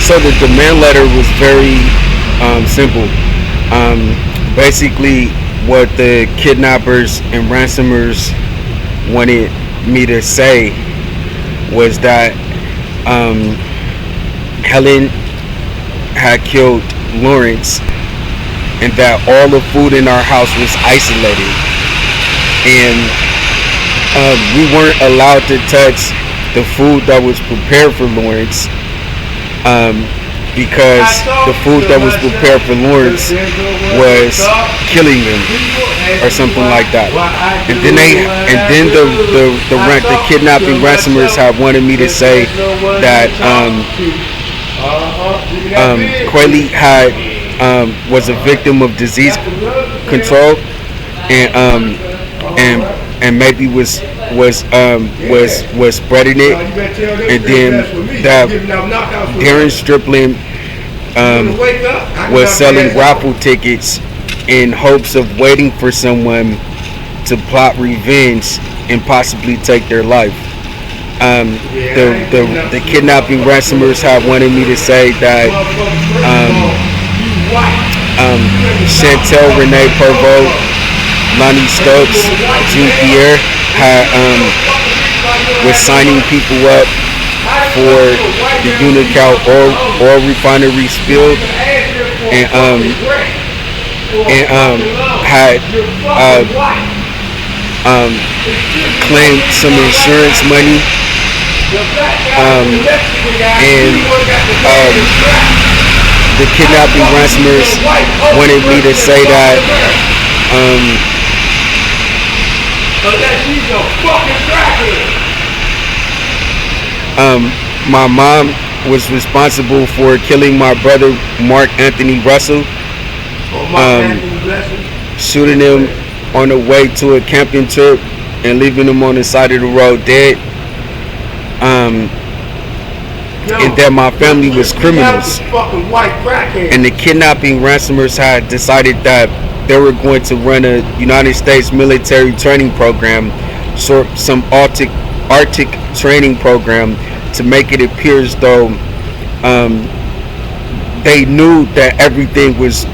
So the demand letter was very simple. Basically, what the kidnappers and ransomers wanted me to say was that Helen had killed Lawrence, and that all the food in our house was isolated, and we weren't allowed to touch the food that was prepared for Lawrence, because the food that was prepared for Lawrence was killing him or something like that. And then the kidnapping ransomers had wanted me to say that Quayle had was a victim of disease control, and maybe was spreading it, and then that Darren Striplin was selling raffle tickets in hopes of waiting for someone to plot revenge and possibly take their life. The kidnapping ransomers have wanted me to say that Chantel Renee Pervo, Lonnie Stokes, Jean Pierre was signing people up for the Unocal oil refinery spill, and had claimed some insurance money, and the kidnapping ransomers wanted me to say that my mom was responsible for killing my brother Mark Anthony Russell, shooting him on the way to a camping trip and leaving him on the side of the road dead, and that my family was criminals. And the kidnapping ransomers had decided that they were going to run a United States military training program, some Arctic training program, to make it appear as though they knew that everything was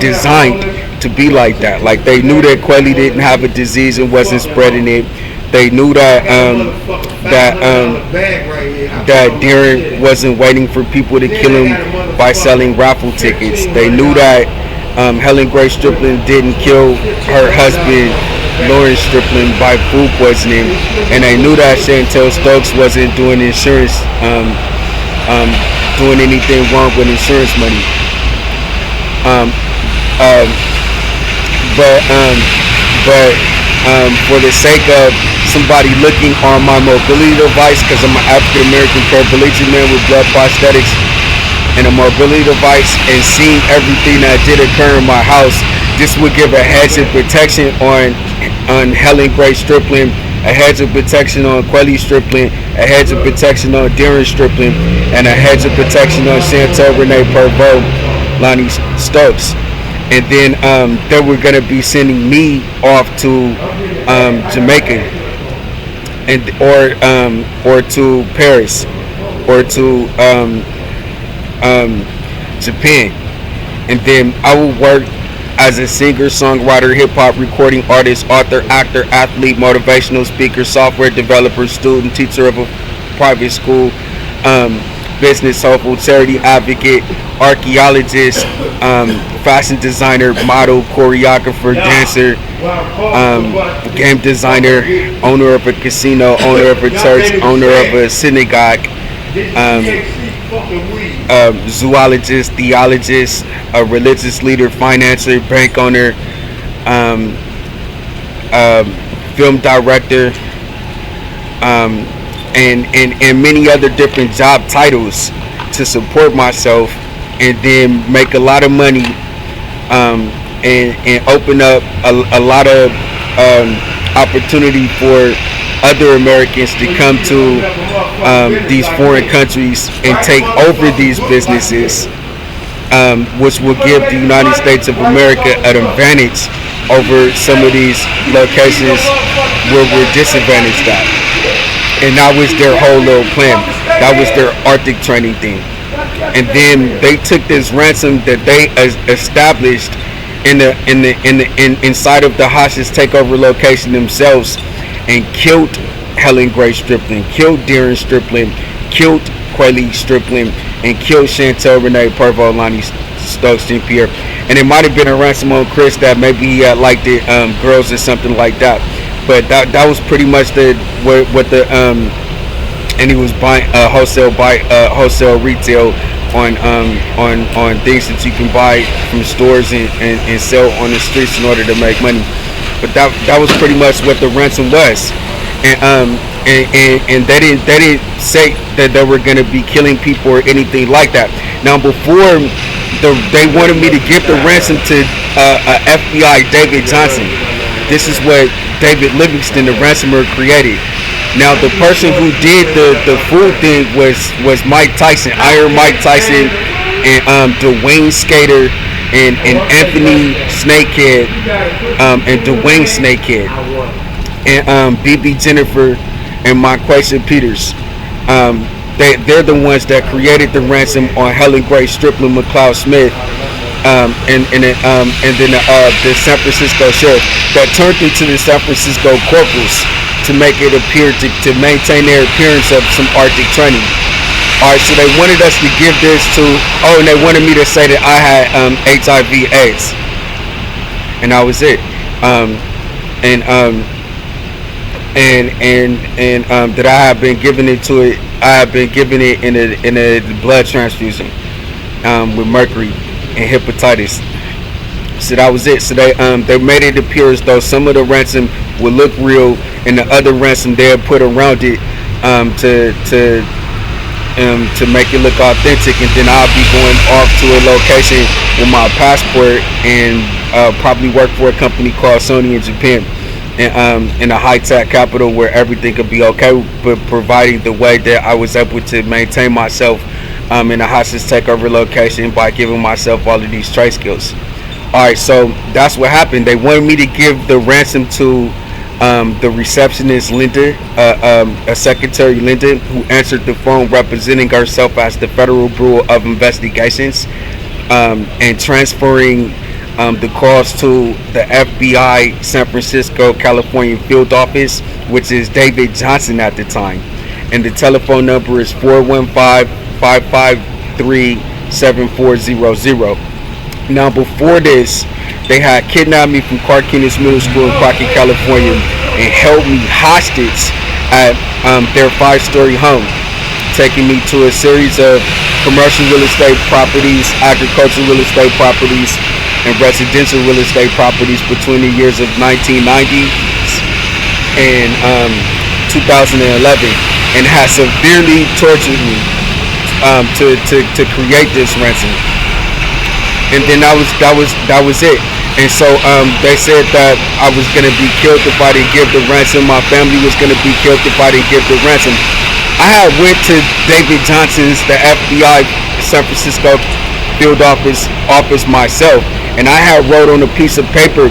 designed to be like that. Like, they knew that Quayle didn't have a disease and wasn't spreading it. They knew that that Darren wasn't waiting for people to kill him by selling raffle tickets. They knew that Helen Grace Striplin didn't kill her husband Lawrence Striplin by food poisoning, and they knew that Chantel Stokes wasn't doing insurance, doing anything wrong with insurance money. But for the sake of somebody looking on my mobility device, because I'm an African American paraplegic man with blood prosthetics and a mobility device, and seeing everything that did occur in my house, this would give a hedge of protection on Helen Grace Striplin, a hedge of protection on Quayle Striplin, a hedge of protection on Darren Striplin, and a hedge of protection on Chantel Renee Pervo, Lonnie Stokes. And then they were going to be sending me off to Jamaica, or to Paris, or to Japan, and then I would work as a singer, songwriter, hip-hop recording artist, author, actor, athlete, motivational speaker, software developer, student, teacher of a private school, business hopeful, charity advocate, archaeologist, fashion designer, model, choreographer, dancer, game designer, owner of a casino, owner of a church, owner of a synagogue, zoologist, theologist, a religious leader, financier, bank owner, film director, and many other different job titles to support myself, and then make a lot of money, and open up a lot of opportunity for other Americans to come to these foreign countries and take over these businesses, which will give the United States of America an advantage over some of these locations where we're disadvantaged at. And that was their whole little plan. That was their Arctic training thing. And then they took this ransom that they established inside of the hostage takeover location themselves, and killed Helen Gray Striplin, killed Darren Striplin, killed Quaylee Striplin, and killed Chantel Renee Pervo Lonnie Stokes St. Pierre. And it might have been a ransom on Chris that maybe he had liked it, girls or something like that. But that was pretty much what the and he was buying wholesale retail on things that you can buy from stores and sell on the streets in order to make money. But that was pretty much what the ransom was. And they didn't say that they were gonna be killing people or anything like that. Now before they wanted me to give the ransom to FBI David Johnson. This is what David Livingston, the ransomer, created. Now the person who did the food thing was Mike Tyson, Iron Mike Tyson, and Dwayne Skater, and Anthony Snakehead, and Dwayne Snakehead, and BB Jennifer, and Marquesa Peters. They're the ones that created the ransom on Helen Gray Striplin McLeod Smith, and then the San Francisco sheriff that turned into the San Francisco corporals to make it appear to maintain their appearance of some Arctic training. All right, so they wanted us to give this to, and they wanted me to say that I had HIV/AIDS, and that was it, and that I have been giving it to it. I have been giving it in a blood transfusion with mercury and hepatitis. So that was it. So they made it appear as though some of the ransom would look real, and the other ransom they had put around it to make it look authentic. And then I'll be going off to a location with my passport and probably work for a company called Sony in Japan, in a high-tech capital where everything could be okay, but providing the way that I was able to maintain myself in a hostage takeover location by giving myself all of these trade skills. Alright, so that's what happened. They wanted me to give the ransom to the receptionist Linda, Secretary Linda, who answered the phone representing herself as the Federal Bureau of Investigations, and transferring the calls to the FBI San Francisco, California field office, which is David Johnson at the time. And the telephone number is 415-553-7400. Now before this, they had kidnapped me from Carquinez Middle School in Crockett, California, and held me hostage at their 5-story home, taking me to a series of commercial real estate properties, agricultural real estate properties, and residential real estate properties between the years of 1990 and 2011, and had severely tortured me to create this ransom. And then that was it. And so they said that I was gonna be killed if I didn't give the ransom. My family was gonna be killed if I didn't give the ransom. I had went to David Johnson's, the FBI San Francisco field office myself, and I had wrote on a piece of paper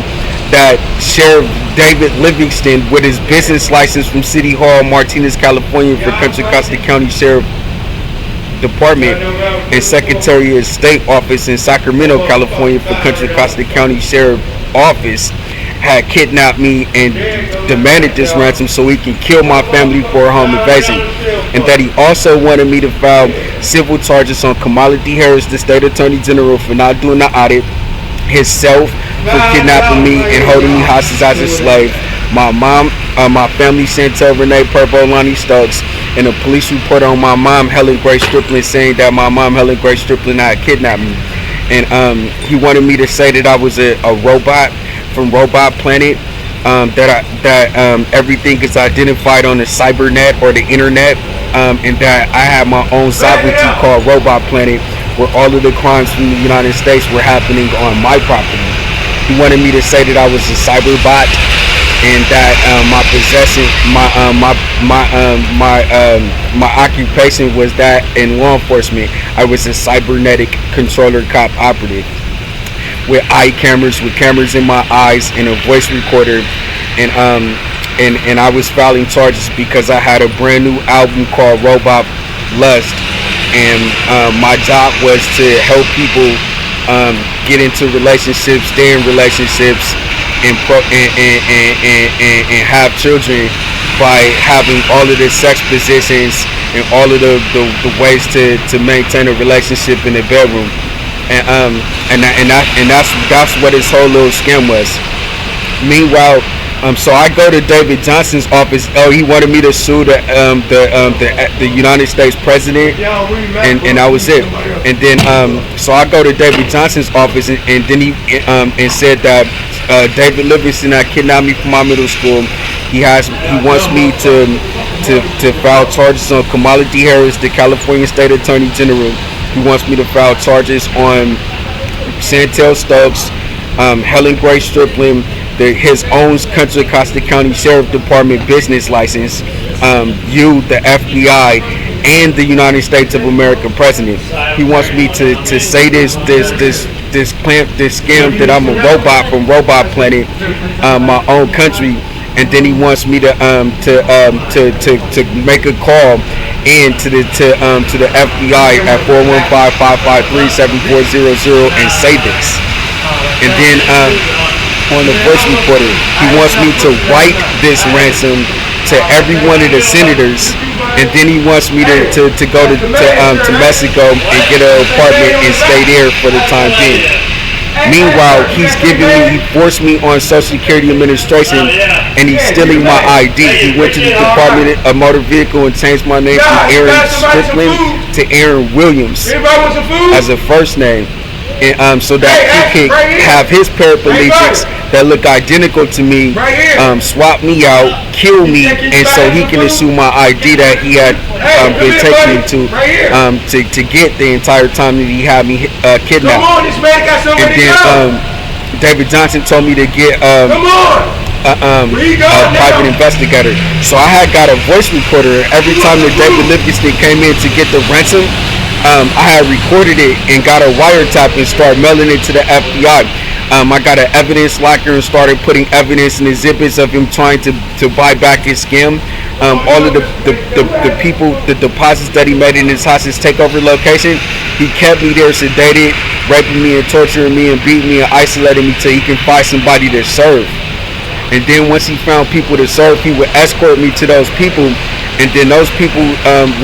that Sheriff David Livingston, with his business license from City Hall, Martinez, California, for Contra Costa County Sheriff Department, and Secretary of State Office in Sacramento, California, for Contra Costa County Sheriff Office, had kidnapped me and demanded this ransom so he can kill my family for a home invasion, and that he also wanted me to file civil charges on Kamala D. Harris, the State Attorney General, for not doing the audit, himself for kidnapping me and holding me hostage as a slave, my mom, my family, Chantel Renee Pervo Lonnie Stokes, and a police report on my mom, Helen Gray Striplin, saying that my mom, Helen Gray Striplin, had kidnapped me. And he wanted me to say that I was a robot from Robot Planet, that everything is identified on the cybernet or the internet, and that I had my own sovereignty called Robot Planet, where all of the crimes from the United States were happening on my property. He wanted me to say that I was a cyberbot, and that my possession, my occupation was that in law enforcement. I was a cybernetic controller cop operative with eye cameras, with cameras in my eyes, and a voice recorder, and I was filing charges because I had a brand new album called lust, and my job was to help people get into relationships, stay in relationships, and have children by having all of the sex positions and all of the ways to maintain a relationship in the bedroom. And that's what his whole little scam was. Meanwhile, so I go to David Johnson's office. Oh, he wanted me to sue the United States president, and that was it. And then so I go to David Johnson's office, and then he and said that David Livingston had kidnapped me from my middle school. He wants me to file charges on Kamala D. Harris, the California State Attorney General. He wants me to file charges on Chantel Stokes, Helen Gray Striplin, his own Contra Costa County Sheriff Department business license, the FBI, and the United States of America president. He wants me to say this scam that I'm a robot from Robot Planet, my own country, and then he wants me to make a call in to the FBI at 415-553-7400 and say this. And then on the voice recorder, he wants me to write this ransom to every one of the senators, and then he wants me to go to Mexico and get an apartment and stay there for the time being. Meanwhile, he forced me on Social Security Administration, and he's stealing my ID. He went to the Department of Motor Vehicle and changed my name from Aaron Striplin to Aaron Williams as a first name, and so that he can have his paraplegics that look identical to me, swap me out, kill me, and so he can assume my ID that he had been taking me to get the entire time that he had me kidnapped. And then David Johnson told me to get a private investigator. So I had got a voice recorder. Every time that David Livingston came in to get the ransom, I had recorded it and got a wiretap and started mailing it to the FBI. I got an evidence locker and started putting evidence and exhibits of him trying to buy back his scam. All of the people, the deposits that he made in his hostage takeover location, he kept me there sedated, raping me and torturing me and beating me and isolating me till he can find somebody to serve. And then once he found people to serve, he would escort me to those people, and then those people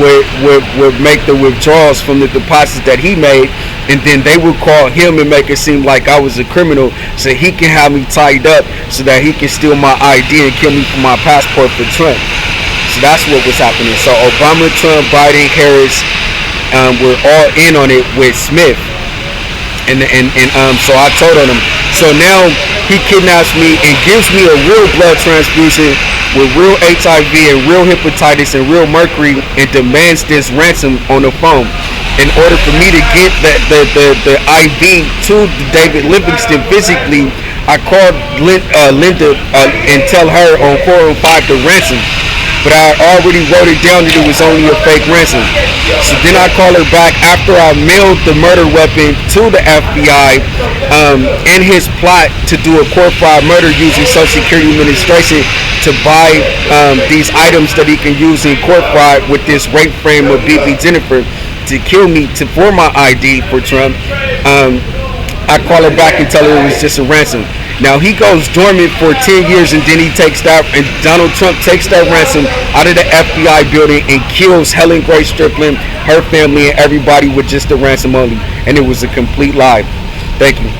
would make the withdrawals from the deposits that he made, and then they would call him and make it seem like I was a criminal so he can have me tied up so that he can steal my ID and kill me for my passport for Trump. So that's what was happening. So Obama, Trump, Biden, Harris were all in on it with Smith. And so I told on him. So now he kidnaps me and gives me a real blood transfusion with real HIV and real hepatitis and real mercury and demands this ransom on the phone. In order for me to get the IV to David Livingston physically, I called Linda and tell her on 405 the ransom. But I already wrote it down that it was only a fake ransom. So then I call her back after I mailed the murder weapon to the FBI and his plot to do a court fraud murder using Social Security Administration to buy these items that he can use in court fraud with this rape frame of BB Jennifer to kill me for my ID for Trump. I call her back and tell her it was just a ransom. Now he goes dormant for 10 years and then he takes that, and Donald Trump takes that ransom out of the FBI building and kills Helen Gray Striplin, her family, and everybody with just the ransom only. And it was a complete lie. Thank you.